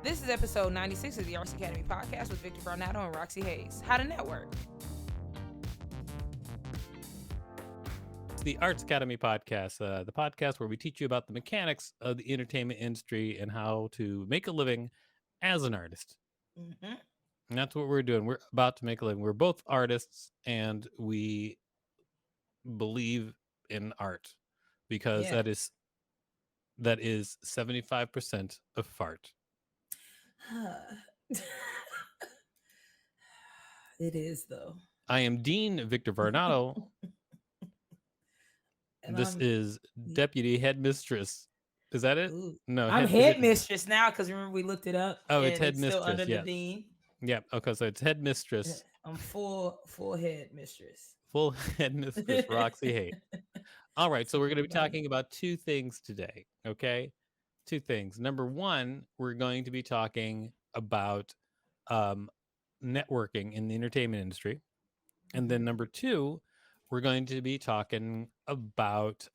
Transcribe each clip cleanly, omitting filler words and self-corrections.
This is episode 96 of the Arts Academy podcast with Victor Varnado and Roxxy Haze. How to network. It's the Arts Academy podcast, the podcast where we teach you about the mechanics of the entertainment industry and how to make a living as an artist. Mm-hmm. And that's what we're doing. We're about to make a living. We're both artists and we believe in art because that is 75% of fart. It is, though. I am Dean Victor Varnado. And this is Deputy Headmistress. Is that it? Ooh. No, I'm Headmistress now because remember we looked it up. Oh, it's Headmistress. Still under the Dean. Yeah. Okay, so it's Headmistress. I'm full Headmistress. Full Headmistress Roxxy Haze. All right, so we're going to be talking about two things today. Okay, two things. Number one, we're going to be talking about networking in the entertainment industry, and then number two, we're going to be talking about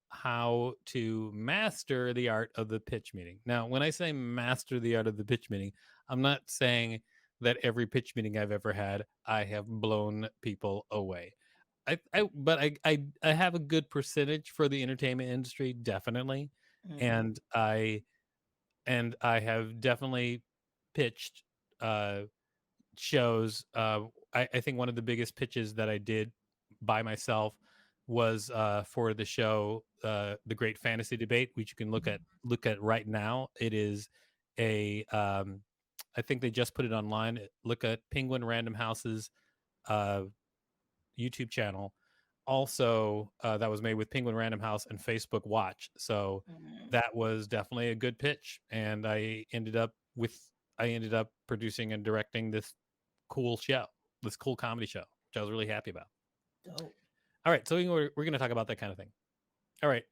how to master the art of the pitch meeting. Now, when I say master the art of the pitch meeting, I'm not saying that every pitch meeting I've ever had, I have blown people away. But I have a good percentage for the entertainment industry, definitely. Mm-hmm. And I have definitely pitched shows. I think one of the biggest pitches that I did by myself was for the show The Great Fantasy Debate, which you can look at right now. It is a I think they just put it online. Look at Penguin Random House's YouTube channel. Also, that was made with Penguin Random House and Facebook Watch. So that was definitely a good pitch, and I ended up producing and directing this cool comedy show, which I was really happy about. Dope. All right, so we're going to talk about that kind of thing. All right,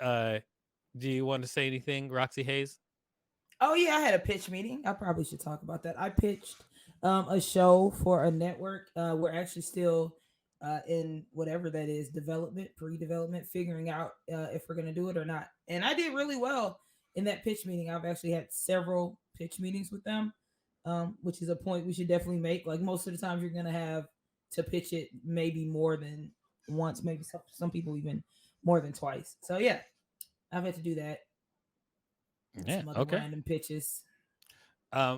do you want to say anything, Roxxy Haze? Oh yeah, I had a pitch meeting. I probably should talk about that. I pitched a show for a network. We're actually still in whatever that is, pre-development, figuring out if we're going to do it or not. And I did really well in that pitch meeting. I've actually had several pitch meetings with them, which is a point we should definitely make. Like most of the times you're going to have to pitch it maybe more than once, maybe some people even more than twice. So yeah, I've had to do that. Yeah, some other random pitches.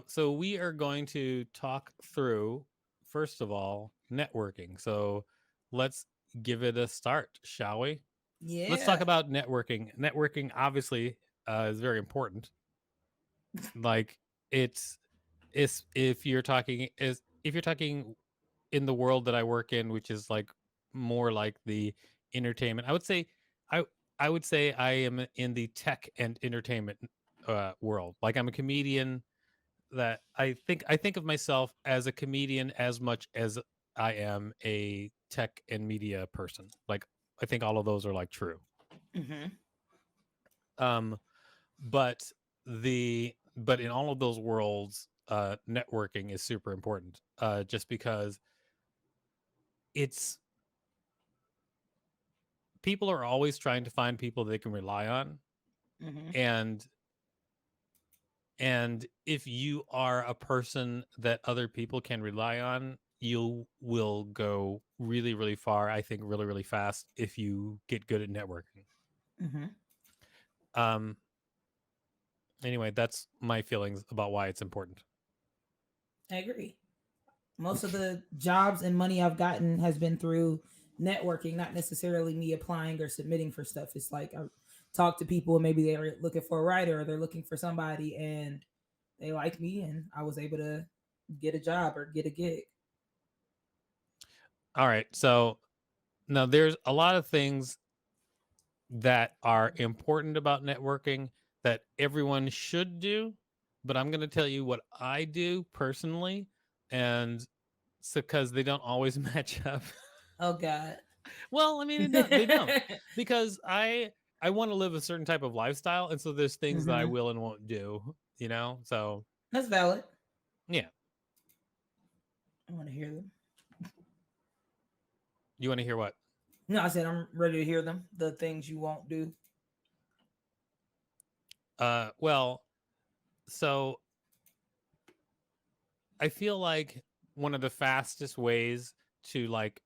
So we are going to talk through, first of all, networking. So let's give it a start, shall we? Yeah. Let's talk about networking. Networking obviously is very important. Like it's if you're talking in the world that I work in, which is like more like the entertainment. I would say I am in the tech and entertainment world. Like I'm a comedian. That I think of myself as a comedian as much as I am a tech and media person. Like I think all of those are like true. Mm-hmm. But in all of those worlds, networking is super important. Just because people are always trying to find people they can rely on, and if you are a person that other people can rely on, you will go really, really far. I think really, really fast if you get good at networking. Anyway, that's my feelings about why it's important. I agree. Most of the jobs and money I've gotten has been through networking, not necessarily me applying or submitting for stuff. It's like I talk to people and maybe they're looking for a writer or they're looking for somebody and they like me and I was able to get a job or get a gig. All right. So now there's a lot of things that are important about networking that everyone should do, but I'm going to tell you what I do personally, and because they don't always match up. Oh God. Well, I mean, they don't, because I want to live a certain type of lifestyle, and so there's things that I will and won't do, you know? So that's valid. Yeah. I want to hear them. You want to hear what? No, I said I'm ready to hear them. The things you won't do. Well, so I feel like one of the fastest ways to like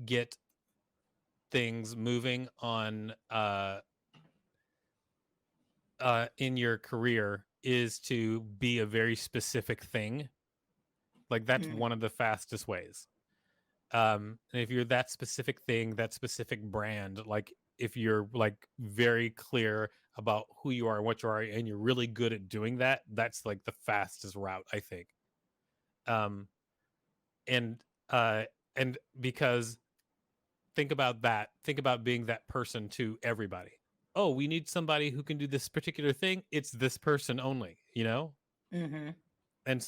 get things moving on in your career is to be a very specific thing. Like that's Mm. one of the fastest ways. And if you're that specific thing, that specific brand, like if you're like very clear about who you are and what you are, and you're really good at doing that, that's like the fastest route, I think. Um, and uh, and because think about that, think about being that person to everybody. Oh, we need somebody who can do this particular thing. It's this person only, you know. Mm-hmm. And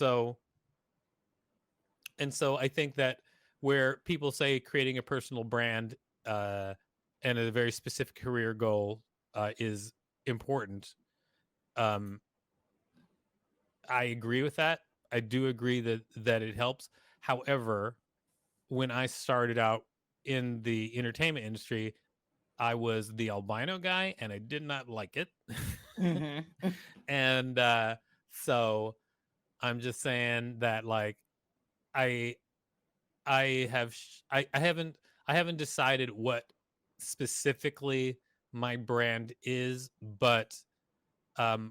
so I think that where people say creating a personal brand uh, and a very specific career goal is important, um, I agree with that. I do agree that it helps. However, when I started out in the entertainment industry, I was the albino guy, and I did not like it. Mm-hmm. And so I'm just saying that, like, I I haven't decided what specifically my brand is, but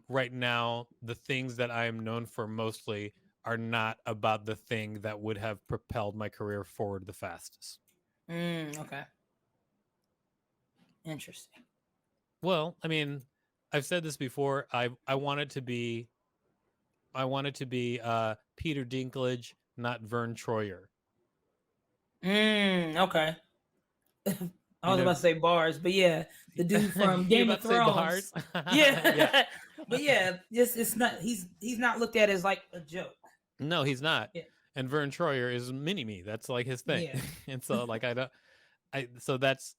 right now the things that I am known for mostly are not about the thing that would have propelled my career forward the fastest. Okay. Interesting. Well, I mean, I've said this before. I wanted to be Peter Dinklage, not Vern Troyer. Okay. I You was know, about to say bars, but yeah, the dude from you Game about of to say bars? Thrones. Yeah. Yeah. But yeah, it's not he's not looked at as like a joke. No, he's not. Yeah. And Vern Troyer is mini me. That's like his thing. Yeah. And so like I don't I so that's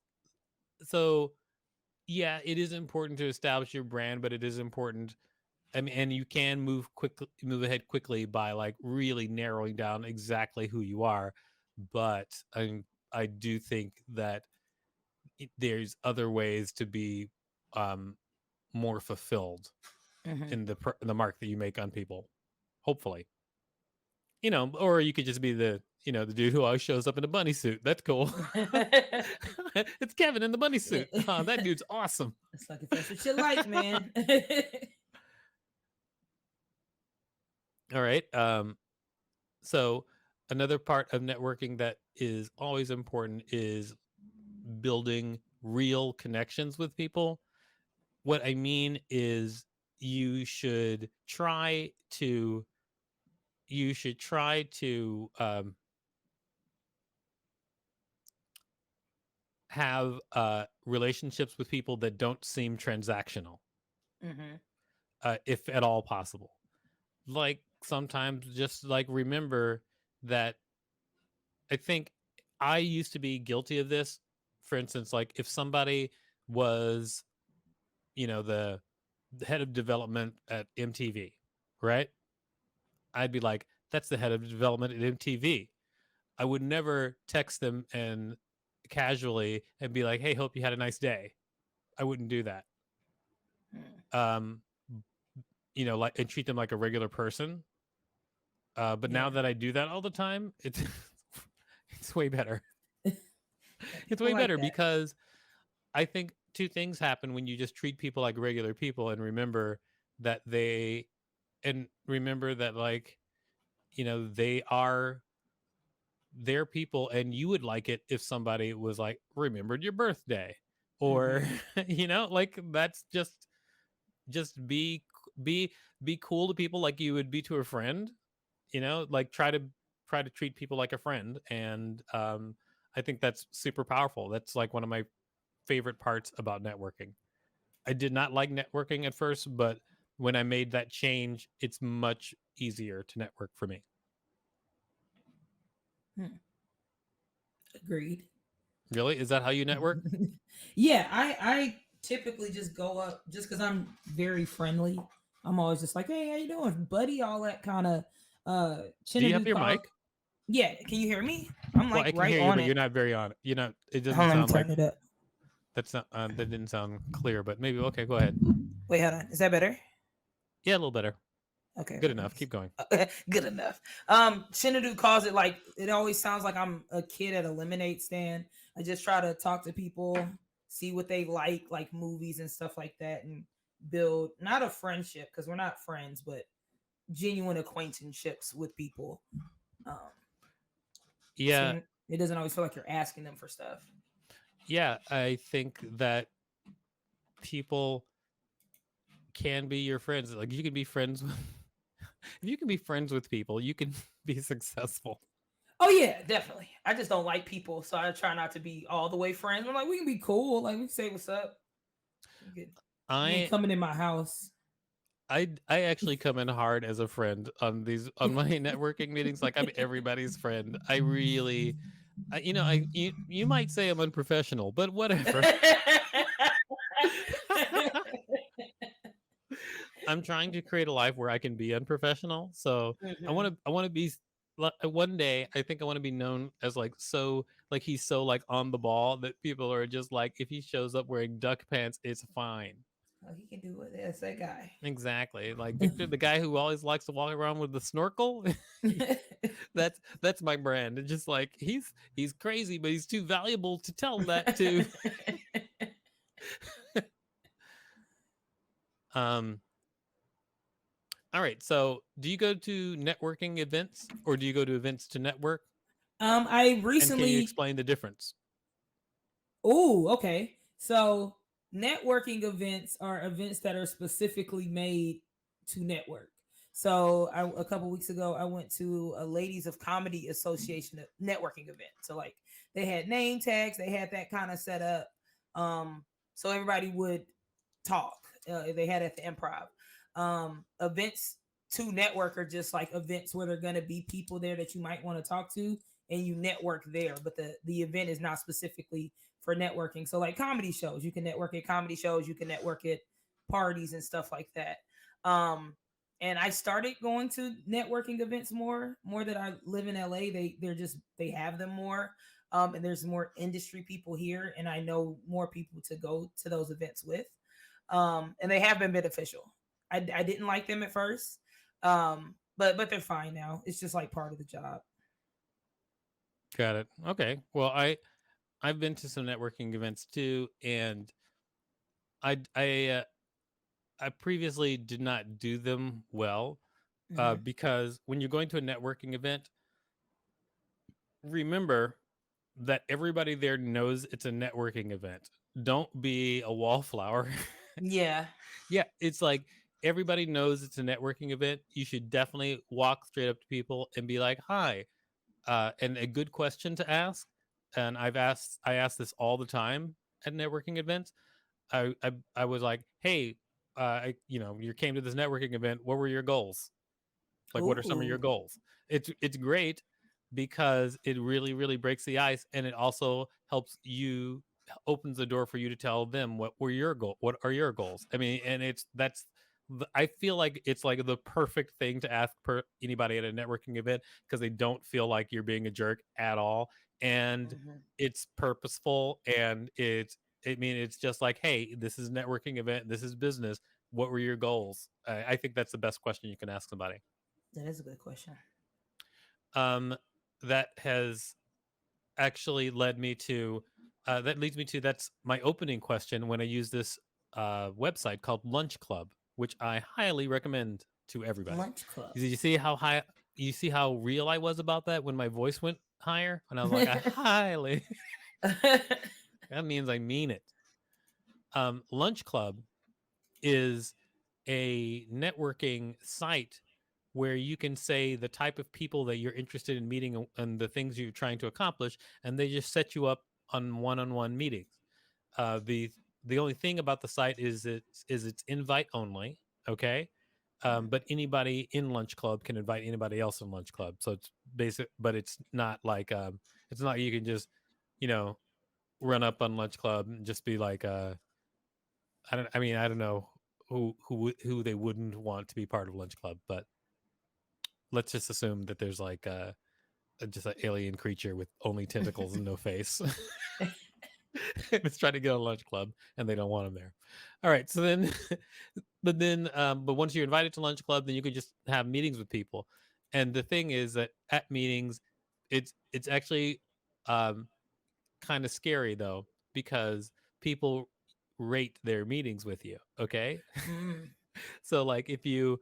so yeah, it is important to establish your brand, but it is important. I mean, and you can move ahead quickly by like really narrowing down exactly who you are. But I do think that there's other ways to be um, more fulfilled Mm-hmm. in the mark that you make on people. Hopefully, or you could just be the the dude who always shows up in a bunny suit. That's cool. It's Kevin in the bunny suit. Oh, that dude's awesome. It's like if that's what you like, man. All right. So another part of networking that is always important is building real connections with people. What I mean is you should try to have relationships with people that don't seem transactional, Mm-hmm. if at all possible. Like sometimes just like remember that I think I used to be guilty of this. For instance, like if somebody was, the head of development at MTV, right? I'd be like, that's the head of development at MTV. I would never text them and casually and be like, hey, hope you had a nice day. I wouldn't do that. Um, like and treat them like a regular person. But now Yeah. that I do that all the time, it's it's way better. It's People way like better that. because I think two things happen when you just treat people like regular people and remember that like, they are their people, and you would like it if somebody was like, remembered your birthday, or Mm-hmm. like that's just be cool to people like you would be to a friend, like try to treat people like a friend. And I think that's super powerful. That's like one of my favorite parts about networking. I did not like networking at first, but when I made that change, it's much easier to network for me. Agreed. Really? Is that how you network? Yeah, I typically just go up just because I'm very friendly. I'm always just like, hey, how you doing, buddy? All that kind of Do you have Chinadu your call. mic? Yeah, can you hear me? I'm Well, like I can right hear you, on but it. you're not very on it. It Hold doesn't on, let me sound like turn it up. that's not that didn't sound clear, but maybe okay, go ahead. Wait, hold on. Is that better? Yeah, a little better. Okay, Good very enough. nice. Keep going. Good enough. Shinadu calls it like it always sounds like I'm a kid at a lemonade stand. I just try to talk to people, see what they like movies and stuff like that, and build not a friendship because we're not friends, but genuine acquaintanceships with people. Um, so Yeah, it doesn't always feel like you're asking them for stuff. yeah. I think that people can be your friends. Like you can be friends with if you can be friends with people, you can be successful. Oh yeah, definitely. I just don't like people, so I try not to be all the way friends. I'm like, we can be cool, like we can say what's up. You ain't I coming in my house. I actually come in hard as a friend on these on my networking meetings. Like I'm everybody's friend. I really, you might say I'm unprofessional, but whatever. I'm trying to create a life where I can be unprofessional. So Mhm. I want to be one day. I think I want to be known as like so like he's so like on the ball that people are just like if he shows up wearing duck pants, it's fine. Oh, he can do it. That's that guy. Exactly. Like Victor, the guy who always likes to walk around with the snorkel. That's my brand. It's just like he's crazy, but he's too valuable to tell that to. um all right. So do you go to networking events or do you go to events to network? I And can you recently. explain the difference? Oh, okay. So networking events are events that are specifically made to network. So a couple weeks ago, I went to a Ladies of Comedy Association networking event. So like they had name tags, they had that kind of set up. So everybody would talk. They had at the Improv. Events to network are just like events where they're gonna be people there that you might want to talk to, and you network there. But the event is not specifically for networking. So like comedy shows, you can network at comedy shows, you can network at parties and stuff like that. Um, and I started going to networking events more that I live in LA. They have them more. And there's more industry people here, and I know more people to go to those events with. And they have been beneficial. I didn't like them at first, but they're fine now. It's just like part of the job. Got it. Okay. Well, I've been to some networking events too, and I I uh, I previously did not do them well Mm-hmm. because when you're going to a networking event, remember that everybody there knows it's a networking event. Don't be a wallflower. Yeah. Yeah, it's like everybody knows it's a networking event. You should definitely walk straight up to people and be like, "Hi." And a good question to ask, and I ask this all the time at networking events. I was like, "Hey, you came to this networking event. What were your goals? Like, what are some of your Ooh. goals?" It's great because it really really breaks the ice, and it also helps you opens the door for you to tell them what are your goals. I mean, and I feel like it's like the perfect thing to ask anybody at a networking event because they don't feel like you're being a jerk at all, and Mhm. it's purposeful and I mean, it's just like, hey, this is a networking event, this is business. What were your goals? I think that's the best question you can ask somebody. That is a good question. um, that has actually led me to that leads me to that's my opening question when I use this website called Lunch Club, which I highly recommend to everybody. Lunch club. Did you see how high? You see how real I was about that when my voice went higher, and I was like, I highly. That means I mean it. Lunch Club is a networking site where you can say the type of people that you're interested in meeting and the things you're trying to accomplish, and they just set you up on one-on-one meetings. The only thing about the site is it's invite only, okay? But anybody in Lunch Club can invite anybody else in Lunch Club. So it's basic, but it's not you can just you know run up on Lunch Club and just be like I don't know who they wouldn't want to be part of Lunch Club, but let's just assume that there's like just an alien creature with only tentacles and no face. It's trying to get on lunch club and they don't want him there. All right. So then, but once you're invited to lunch club, then you can just have meetings with people. And the thing is that at meetings, it's actually um, kind of scary though, because people rate their meetings with you. Okay. Mm. So like if you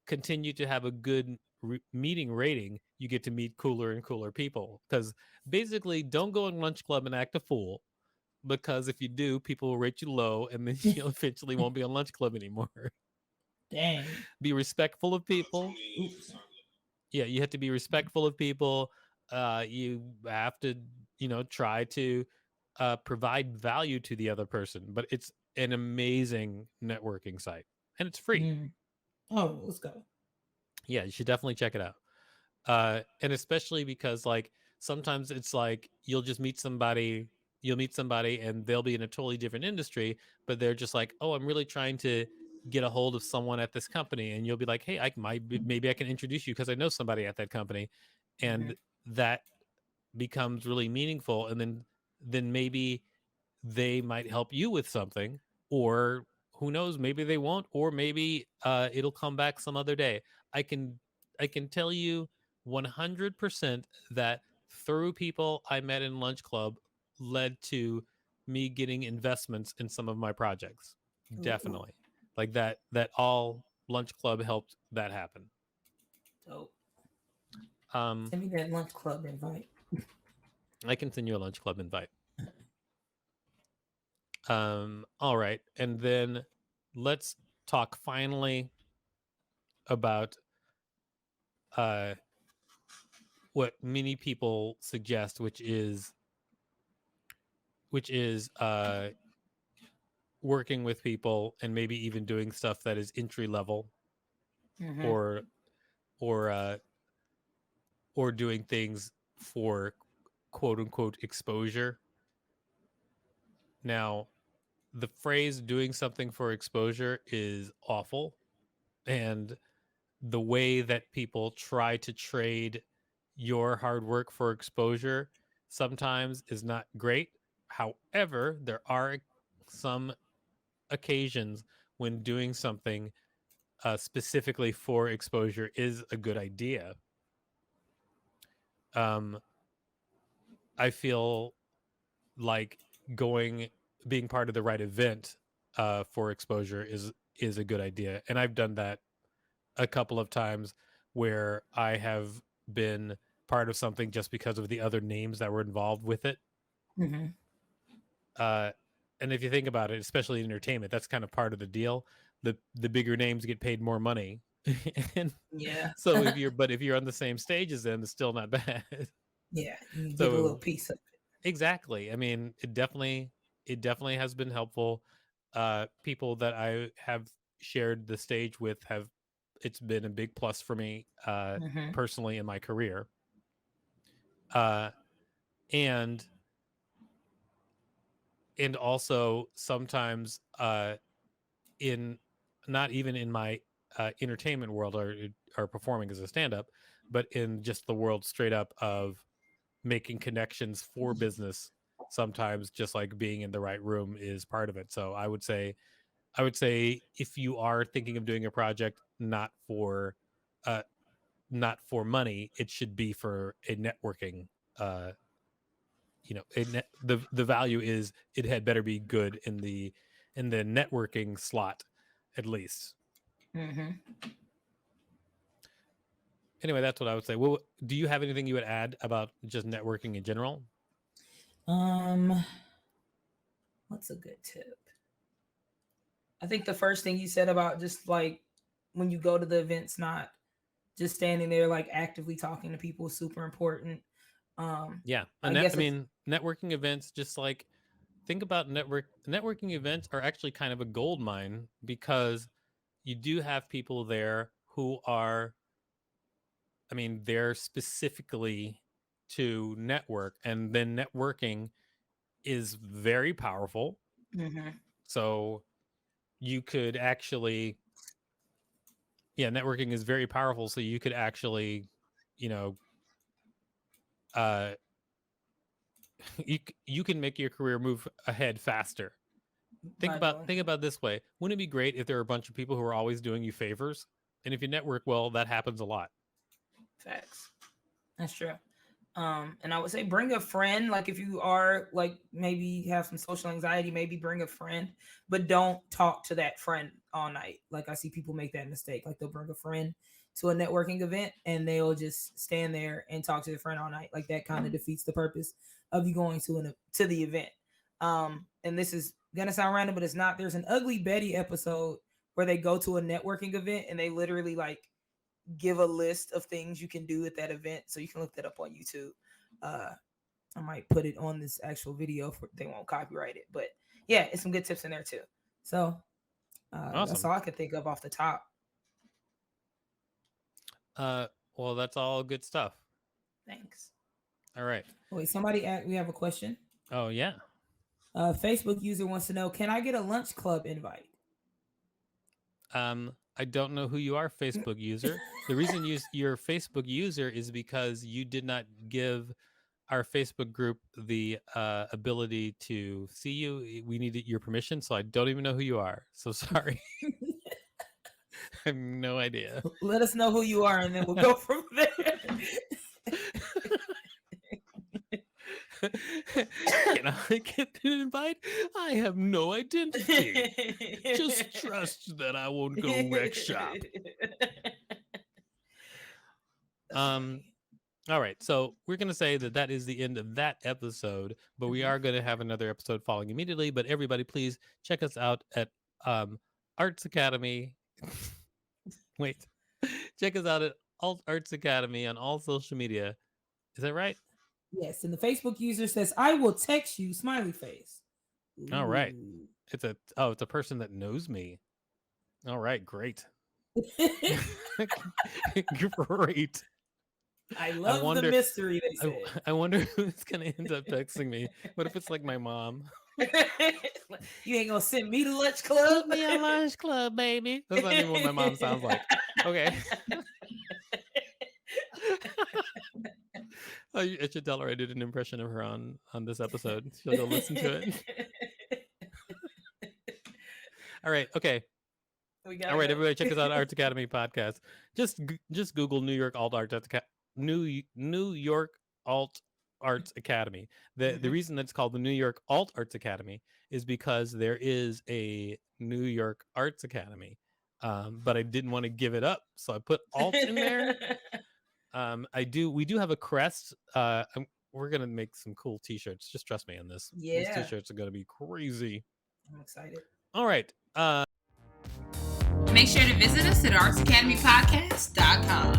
continue to have a good meeting rating, you get to meet cooler and cooler people. Because basically, don't go in lunch club and act a fool. Because if you do, people will rate you low, and then you eventually won't be on lunch club anymore. Dang. Be respectful of people. Oops. Yeah, you have to be respectful of people. You have to, try to provide value to the other person. But it's an amazing networking site, and it's free. Mm. Oh, let's go. Yeah, you should definitely check it out. And especially because like sometimes it's like you'll meet somebody and they'll be in a totally different industry, but they're just like, oh, I'm really trying to get a hold of someone at this company, and you'll be like, hey, maybe I can introduce you because I know somebody at that company, Mm-hmm. and that becomes really meaningful, and then maybe they might help you with something, or who knows, maybe they won't, or maybe it'll come back some other day. I can i can tell you 100% that through people I met in lunch club led to me getting investments in some of my projects. Ooh, Definitely. Like that all lunch club helped that happen. dope. um Send me that lunch club invite. I can send you a lunch club invite. All right, and then let's talk finally about uh what many people suggest, which is working with people and maybe even doing stuff that is entry level, Mm-hmm. or or uh or doing things for quote unquote exposure. Now, the phrase doing something for exposure is awful, and the way that people try to trade your hard work for exposure sometimes is not great. However, there are some occasions when doing something specifically for exposure is a good idea. Um, I feel like going being part of the right event for exposure is a good idea, and I've done that a couple of times where I have been part of something just because of the other names that were involved with it. Mm-hmm. Uh, and if you think about it, especially in entertainment, that's kind of part of the deal. The bigger names get paid more money, and Yeah. so if you're on the same stage as them, it's still not bad. Yeah. You get a little So piece of exactly, I mean, it definitely has been helpful. People that I have shared the stage with have it's been a big plus for me it. Mm-hmm. personally in my career. Uh, and and also sometimes in not even in my entertainment world or performing as a stand-up, but in just the world straight up of making connections for business. Sometimes just like being in the right room is part of it. So I would say if you are thinking of doing a project uh, not for money, it should be for a networking. Uh, the value is it had better be good in the networking slot, at least. Mm-hmm. Anyway, that's what I would say. Well, do you have anything you would add about just networking in general? Um, what's a good tip? I think the first thing you said about just like when you go to the events, not just standing there like actively talking to people is super important. Um, Yeah, I I guess it's mean, networking events. Just like think about networking events are actually kind of a gold mine because you do have people there who are, I mean, they're specifically to network, and then networking is very powerful. mm-hmm. So you could actually, yeah, networking is very powerful. So you could actually, you know, uh, you can make your career move ahead faster. Think about it this way. Wouldn't it be great if there were a bunch of people who are always doing you favors? And if you network well, that happens a lot. Facts. That's true. And I would say bring a friend. Like if you are like maybe have some social anxiety, maybe bring a friend, but don't talk to that friend all night. Like I see people make that mistake. Like they'll bring a friend to a networking event and they'll just stand there and talk to their friend all night. Like that kind of defeats the purpose of you going to the event. And this is gonna sound random, but it's not. There's an Ugly Betty episode where they go to a networking event and they literally like give a list of things you can do at that event, so you can look that up on YouTube. I might put it on this actual video for they won't copyright it, but yeah, it's some good tips in there too. So awesome. That's all I could think of off the top. Well, that's all good stuff. Thanks. All right. Wait, we have a question. Oh yeah. Facebook user wants to know, can I get a lunch club invite? I don't know who you are, Facebook user. The reason you're Facebook user is because you did not give our Facebook group the ability to see you. We needed your permission, so I don't even know who you are. So sorry. I have no idea. Let us know who you are, and then we'll go from there. Can I get an invite? I have no identity. Just trust that I won't go wreck shop. All right, so we're going to say that is the end of that episode, but we are going to have another episode following immediately. But everybody, please check us out at Arts Academy. Wait, check us out at Alt Arts Academy on all social media. Is that right? Yes, and the Facebook user says, "I will text you," smiley face. Ooh. All right, it's a person that knows me. All right, great. Great. I love the mystery. They said. I wonder who's gonna end up texting me. What if it's like my mom? You ain't gonna send me to lunch club? Put me a lunch club, baby. That's not even what my mom sounds like. Okay. I should tell her I did an impression of her on this episode. She'll go listen to it. All right. Okay. All right, everybody, check us out, Arts Academy podcast. Just Google New York Alt Arts New York Alt Arts Academy. The reason that it's called the New York Alt Arts Academy is because there is a New York Arts Academy, but I didn't want to give it up, so I put alt in there. We do have a crest. We're gonna make some cool T-shirts. Just trust me on this. Yeah, these T-shirts are gonna be crazy. I'm excited. All right. Make sure to visit us at artsacademypodcast.com.